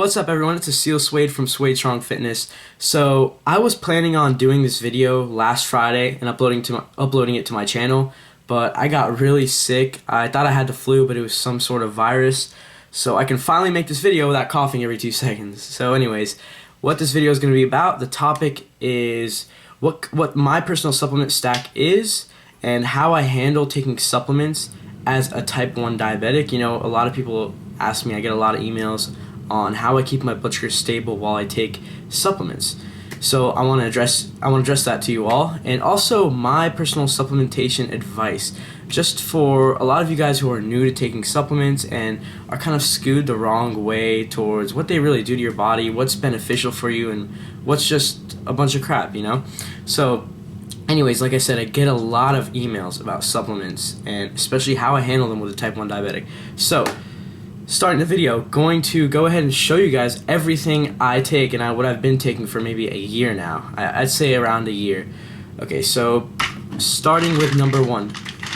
What's up, everyone? It's Asil Swade from Swade Strong Fitness. So I was planning on doing this video last Friday and uploading it to my channel, but I got really sick. I thought I had the flu, but it was some sort of virus. So I can finally make this video without coughing every 2 seconds. So anyways, what this video is going to be about, the topic is what my personal supplement stack is and how I handle taking supplements as a type 1 diabetic. You know, a lot of people ask me, I get a lot of emails on how I keep my blood sugar stable while I take supplements. So I want to address that to you all, and also my personal supplementation advice, just for a lot of you guys who are new to taking supplements and are kind of skewed the wrong way towards what they really do to your body, what's beneficial for you, and what's just a bunch of crap, you know? So anyways, like I said, I get a lot of emails about supplements, and especially how I handle them with a type 1 diabetic. So starting the video, going to go ahead and show you guys everything I take and what I've been taking for maybe a year now. I'd say around a year. Okay, so starting with number 1,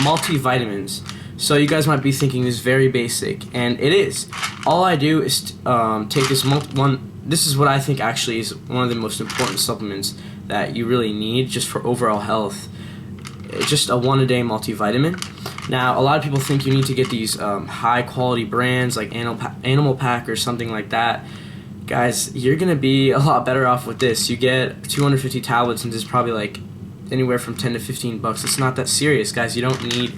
multivitamins. So you guys might be thinking this is very basic, and it is. All I do is take this one. This is what I think actually is one of the most important supplements that you really need just for overall health. It's just a 1-a-day multivitamin. Now, a lot of people think you need to get these high-quality brands like Animal Pack or something like that. Guys, you're going to be a lot better off with this. You get 250 tablets, and this is probably like anywhere from 10 to 15 bucks. It's not that serious, guys. You don't need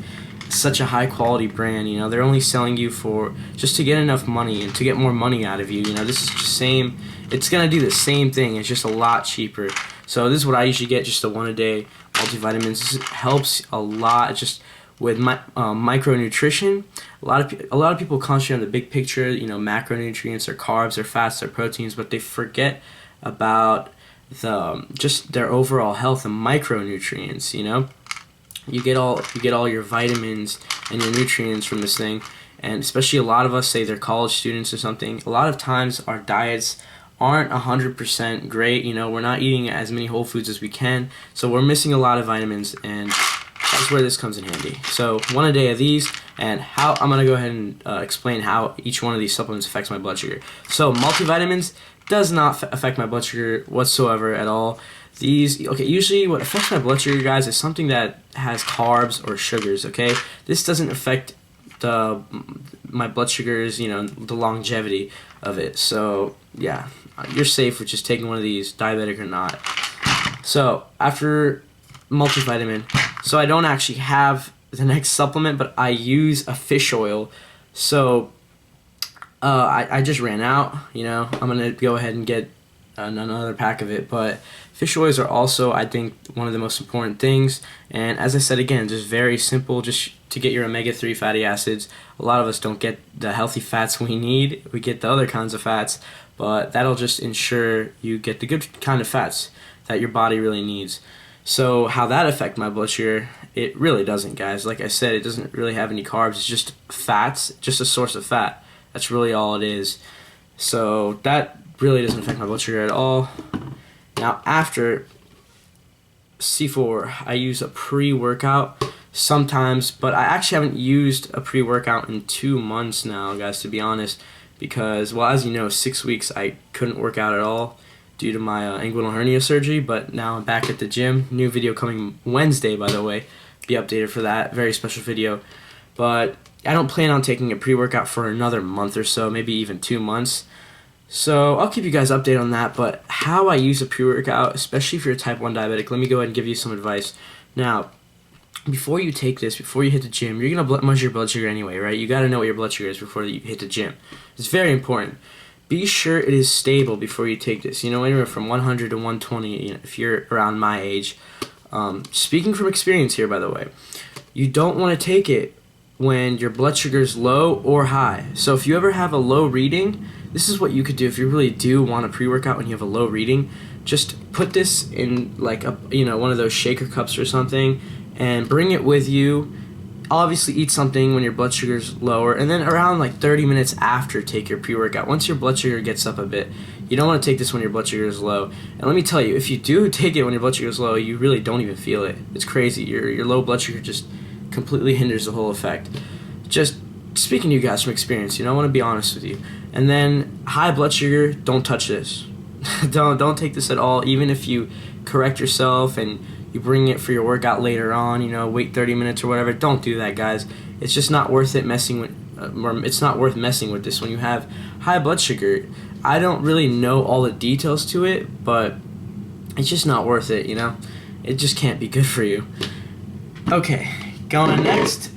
such a high-quality brand. You know, they're only selling you for just to get enough money and to get more money out of you. You know, this is just same. It's going to do the same thing. It's just a lot cheaper. So this is what I usually get, just a 1-a-day multivitamins. This helps a lot. Just with micronutrition, a lot of people concentrate on the big picture, you know, macronutrients or carbs or fats or proteins, but they forget about just their overall health and micronutrients. You know, you get all your vitamins and your nutrients from this thing, and especially a lot of us, say they're college students or something. A lot of times our diets aren't 100% great. You know, we're not eating as many whole foods as we can, so we're missing a lot of vitamins, and that's where this comes in handy. So 1-a-day of these, and how I'm going to go ahead and explain how each one of these supplements affects my blood sugar. So multivitamins does not affect my blood sugar whatsoever at all. Usually what affects my blood sugar, guys, is something that has carbs or sugars, okay? This doesn't affect my blood sugars, you know, the longevity of it. So yeah, you're safe with just taking one of these, diabetic or not. So after multivitamin, so I don't actually have the next supplement, but I use a fish oil. So I just ran out, you know. I'm gonna go ahead and get another pack of it, but fish oils are also, I think, one of the most important things. And as I said again, just very simple, just to get your omega-3 fatty acids. A lot of us don't get the healthy fats we need. We get the other kinds of fats, but that'll just ensure you get the good kind of fats that your body really needs. So how that affect my blood sugar? It really doesn't, guys. Like I said, it doesn't really have any carbs. It's just fats, just a source of fat. That's really all it is. So that really doesn't affect my blood sugar at all. Now after C4, I use a pre-workout sometimes, but I actually haven't used a pre-workout in 2 months now, guys, to be honest, because, well, as you know, 6 weeks I couldn't work out at all due to my inguinal hernia surgery, but now I'm back at the gym. New video coming Wednesday, by the way. Be updated for that. Very special video. But I don't plan on taking a pre-workout for another month or so, maybe even 2 months. So I'll keep you guys updated on that. But how I use a pre-workout, especially if you're a type 1 diabetic, let me go ahead and give you some advice. Now, before you take this, before you hit the gym, you're going to measure your blood sugar anyway, right? You got to know what your blood sugar is before you hit the gym. It's very important. Be sure it is stable before you take this. You know, anywhere from 100 to 120, you know, if you're around my age. Speaking from experience here, by the way, you don't want to take it when your blood sugar is low or high. So if you ever have a low reading, this is what you could do if you really do want a pre-workout when you have a low reading. Just put this in like one of those shaker cups or something, and bring it with you. Obviously eat something when your blood sugar is lower, and then around like 30 minutes after, take your pre-workout. Once your blood sugar gets up a bit, you don't want to take this when your blood sugar is low. And let me tell you, if you do take it when your blood sugar is low, you really don't even feel it. It's crazy. Your low blood sugar just completely hinders the whole effect. Just speaking to you guys from experience, you know, I want to be honest with you. And then high blood sugar, don't touch this. Don't take this at all. Even if you correct yourself and you bring it for your workout later on, wait 30 minutes or whatever, don't do that, guys. It's just not worth it messing with. It's not worth messing with this when you have high blood sugar. I don't really know all the details to it, but it's just not worth it. It just can't be good for you. Okay, going on next,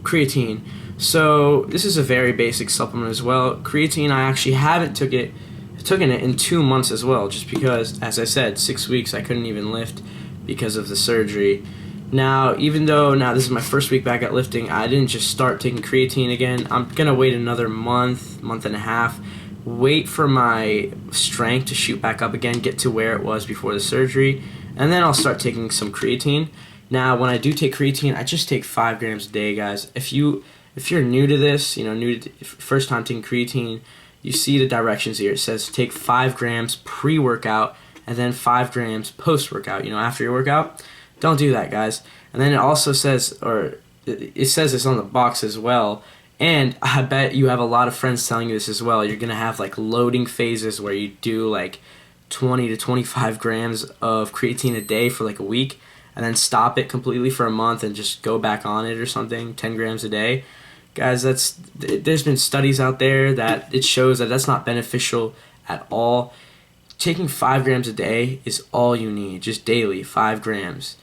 creatine. So this is a very basic supplement as well. Creatine, I actually haven't taken it in 2 months as well, just because, as I said, 6 weeks I couldn't even lift because of the surgery. Now, even though now this is my first week back at lifting, I didn't just start taking creatine again. I'm gonna wait another month and a half, wait for my strength to shoot back up again, get to where it was before the surgery, and then I'll start taking some creatine. Now, when I do take creatine, I just take 5 grams a day, guys. If you're new to this, first time taking creatine, you see the directions here. It says take 5 grams pre-workout and then 5 grams post-workout, after your workout. Don't do that, guys. And then it also says, or it says this on the box as well, and I bet you have a lot of friends telling you this as well. You're going to have like loading phases where you do like 20 to 25 grams of creatine a day for like a week, and then stop it completely for a month and just go back on it or something, 10 grams a day. Guys, there's been studies out there that it shows that that's not beneficial at all. Taking 5 grams a day is all you need, just daily, 5 grams.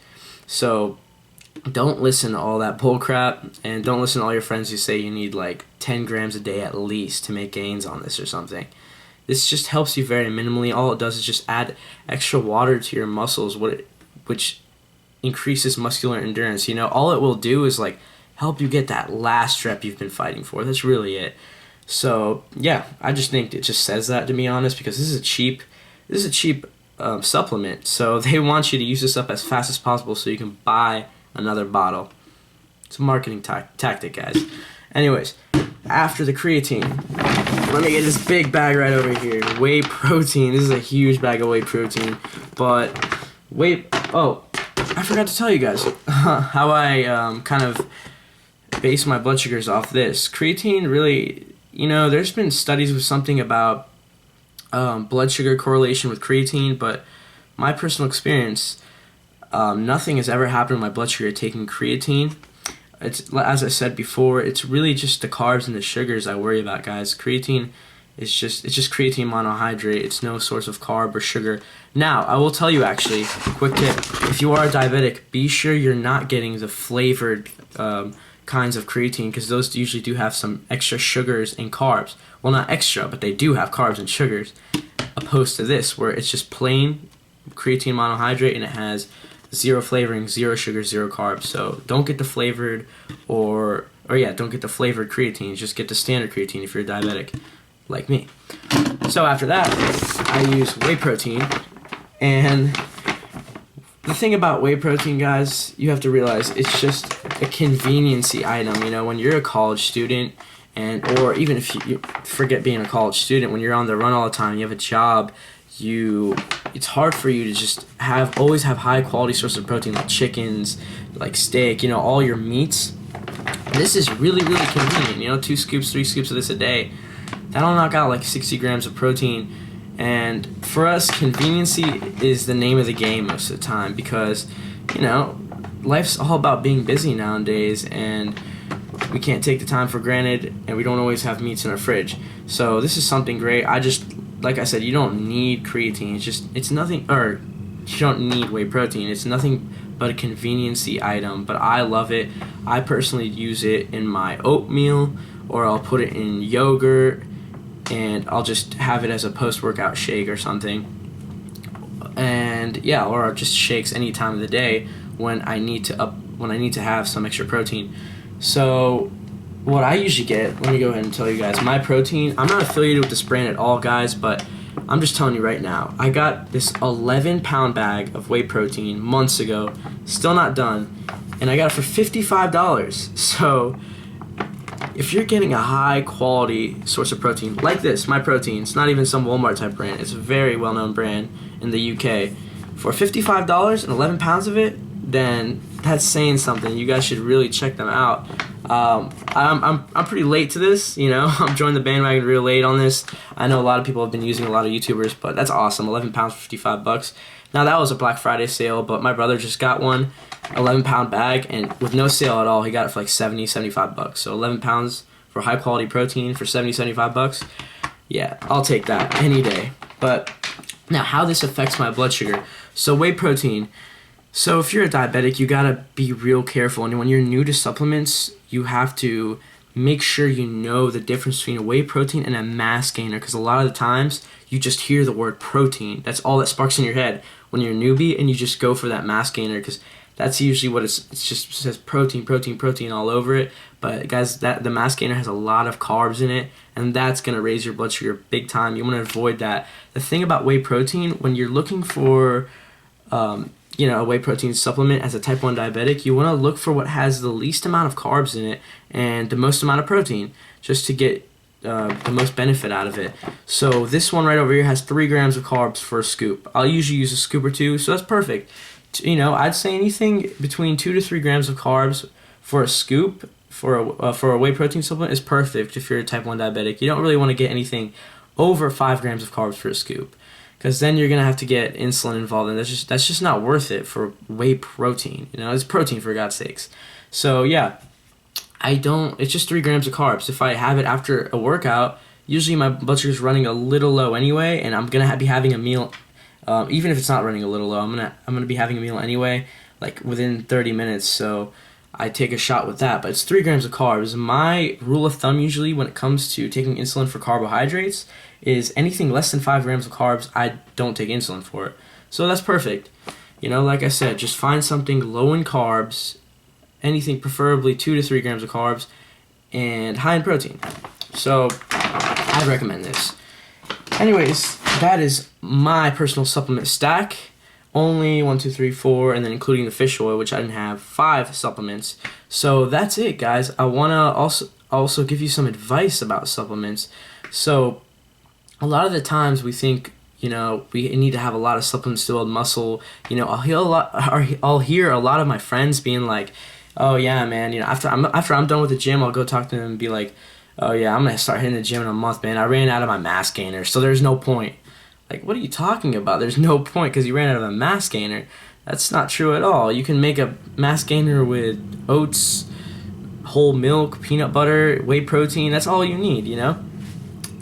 So don't listen to all that bull crap, and don't listen to all your friends who say you need like 10 grams a day at least to make gains on this or something. This just helps you very minimally. All it does is just add extra water to your muscles, which increases muscular endurance. All it will do is like help you get that last rep you've been fighting for. That's really it. So yeah, I just think it just says that, to be honest, because this is a cheap supplement. So they want you to use this up as fast as possible so you can buy another bottle. It's a marketing tactic, guys. Anyways, after the creatine, let me get this big bag right over here. Whey protein. This is a huge bag of whey protein. But I forgot to tell you guys how I kind of base my blood sugars off this. Creatine really, there's been studies with something about blood sugar correlation with creatine, but my personal experience, nothing has ever happened to my blood sugar taking creatine. It's, as I said before, it's really just the carbs and the sugars I worry about, guys. Creatine is just creatine monohydrate. It's no source of carb or sugar. Now, I will tell you actually, quick tip, if you are a diabetic, be sure you're not getting the flavored kinds of creatine, because those usually do have some extra sugars and carbs. Well, not extra, but they do have carbs and sugars, opposed to this, where it's just plain creatine monohydrate and it has 0 flavoring, 0 sugar, 0 carbs. So don't get the flavored don't get the flavored creatine. Just get the standard creatine if you're diabetic, like me. So after that, I use whey protein. And the thing about whey protein, guys, you have to realize it's just a conveniency item. When you're a college student, or even if you forget being a college student, when you're on the run all the time, you have a job, it's hard for you to just always have high quality sources of protein like chickens, like steak, all your meats. This is really, really convenient. 2 scoops, 3 scoops of this a day. That'll knock out like 60 grams of protein. And for us, conveniency is the name of the game most of the time, because life's all about being busy nowadays, and we can't take the time for granted, and we don't always have meats in our fridge. So this is something great. Like I said, you don't need creatine. It's nothing, or you don't need whey protein. It's nothing but a conveniency item, but I love it. I personally use it in my oatmeal, or I'll put it in yogurt, and I'll just have it as a post-workout shake or something. And yeah, or just shakes any time of the day when I need to have some extra protein. So what I usually get, let me go ahead and tell you guys, my protein, I'm not affiliated with this brand at all, guys, but I'm just telling you right now, I got this 11-pound bag of whey protein months ago, still not done, and I got it for $55. So if you're getting a high quality source of protein like this, my protein, it's not even some Walmart type brand, it's a very well known brand in the UK, for $55 and 11 pounds of it, then that's saying something. You guys should really check them out. I'm pretty late to this, you know. I'm joining the bandwagon real late on this. I know a lot of people have been using, a lot of YouTubers, but that's awesome. 11 pounds for 55 bucks. Now that was a Black Friday sale, but my brother just got one, 11-pound bag, and with no sale at all, he got it for like 70, 75 bucks. So 11 pounds for high quality protein for 70, 75 bucks. Yeah, I'll take that any day. But now how this affects my blood sugar. So whey protein. So if you're a diabetic, you gotta be real careful, and when you're new to supplements, you have to make sure you know the difference between a whey protein and a mass gainer, because a lot of the times you just hear the word protein. That's all that sparks in your head when you're a newbie, and you just go for that mass gainer because that's usually what it's just says protein, protein, protein all over it. But guys, that the mass gainer has a lot of carbs in it, and that's gonna raise your blood sugar big time. You want to avoid that. The thing about whey protein, when you're looking for a whey protein supplement as a type 1 diabetic, you want to look for what has the least amount of carbs in it and the most amount of protein, just to get the most benefit out of it. So this one right over here has 3 grams of carbs for a scoop. I'll usually use a scoop or 2, so that's perfect. You know, I'd say anything between 2 to 3 grams of carbs for a scoop for a whey protein supplement is perfect if you're a type 1 diabetic. You don't really want to get anything over 5 grams of carbs for a scoop, because then you're gonna have to get insulin involved, and that's just not worth it for whey protein. You know, it's protein, for God's sakes. So yeah, it's just 3 grams of carbs. If I have it after a workout, usually my blood sugar is running a little low anyway, and I'm gonna be having a meal. Even if it's not running a little low, I'm gonna be having a meal anyway, like within 30 minutes. So I take a shot with that, but it's 3 grams of carbs. My rule of thumb usually when it comes to taking insulin for carbohydrates is anything less than 5 grams of carbs, I don't take insulin for it. So that's perfect. You know, like I said, just find something low in carbs, anything preferably 2 to 3 grams of carbs, and high in protein. So I'd recommend this. Anyways, that is my personal supplement stack. Only 1, 2, 3, 4, and then including the fish oil, which I didn't have, 5 supplements. So that's it, guys. I wanna also give you some advice about supplements. So a lot of the times we think, you know, we need to have a lot of supplements to build muscle. You know, I'll hear a lot of my friends being like, "Oh yeah, man, you know, after I'm done with the gym, I'll go talk to them and be like, oh yeah, I'm gonna start hitting the gym in a month, man. I ran out of my mass gainer, so there's no point." Like, what are you talking about? There's no point because you ran out of a mass gainer. That's not true at all. You can make a mass gainer with oats, whole milk, peanut butter, whey protein. That's all you need, you know?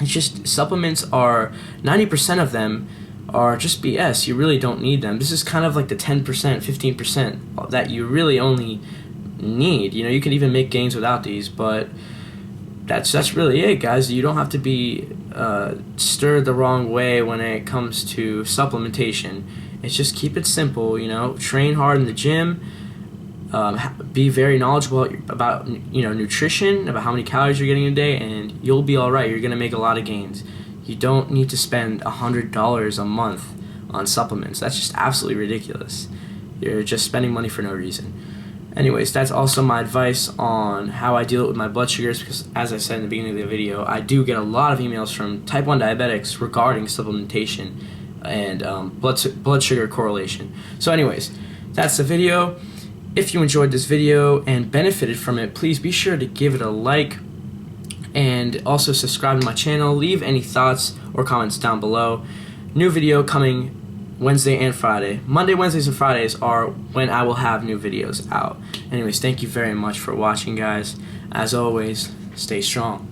It's just supplements are 90% of them are just BS. You really don't need them. This is kind of like the 10%, 15% that you really only need. You know, you can even make gains without these, but that's really it, guys. You don't have to be stirred the wrong way when it comes to supplementation. It's just keep it simple, you know. Train hard in the gym. Be very knowledgeable about nutrition, about how many calories you're getting a day, and you'll be all right. You're gonna make a lot of gains. You don't need to spend $100 a month on supplements. That's just absolutely ridiculous. You're just spending money for no reason. Anyways, that's also my advice on how I deal with my blood sugars, because as I said in the beginning of the video, I do get a lot of emails from type 1 diabetics regarding supplementation and blood sugar correlation. So anyways, that's the video. If you enjoyed this video and benefited from it, please be sure to give it a like and also subscribe to my channel. Leave any thoughts or comments down below. New video coming Wednesday and Friday. Monday, Wednesdays, and Fridays are when I will have new videos out. Anyways, thank you very much for watching, guys. As always, stay strong.